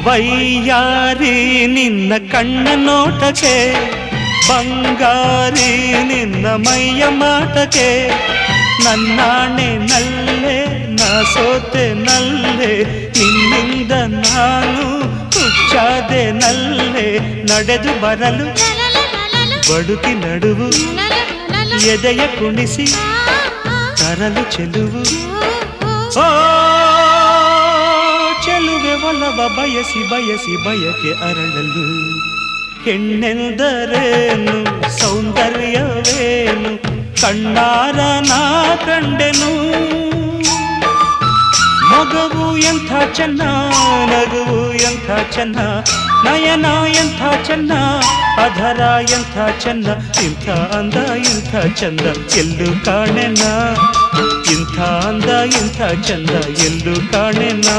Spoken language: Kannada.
ವೈಯಾರಿ ನಿನ್ನ ಕಣ್ಣ ನೋಟಕ್ಕೆ, ಬಂಗಾರಿ ನಿನ್ನ ಮೈಯ ಮಾಟಕ್ಕೆ, ನನ್ನಾಣೆ ನಲ್ಲೆ ನಾ ಸೋತೆ ನಲ್ಲೆ, ನಿನ್ನಿಂದ ನಾನು ಹುಚ್ಚಾದೆ ನಲ್ಲೆ. ನಡೆದು ಬರಲು ಬಡುಕಿ ನಡುವು, ಎದೆಯ ಕುಣಿಸಿ ತರಲು ಚೆಲುವು. ಓ ಚೆಲುವೆ ಒಲವ ಬಯಸಿ ಬಯಸಿ ಬಯಕೆ ಅರಳಲು. ಹೆಣ್ಣೆಂದರೇನು ಸೌಂದರ್ಯವೇನು ಕಣ್ಣಾರ ನಾ ಕಂಡೆನು. ಮಗವು ಎಂಥ ಚೆನ್ನ, ನಗುವು ಎಂಥ ಚೆನ್ನ, ನಯನ ಎಂಥ ಚೆನ್ನ, ಅಧರ ಎಂಥ ಚೆನ್ನ, ಇಂಥ ಅಂದ ಇಂಥ ಚಂದ ಎಲ್ಲೂ ಕಾಣೆನ, ಇಂಥ ಅಂದ ಇಂಥ ಚಂದ ಎಲ್ಲೂ ಕಾಣೆನ.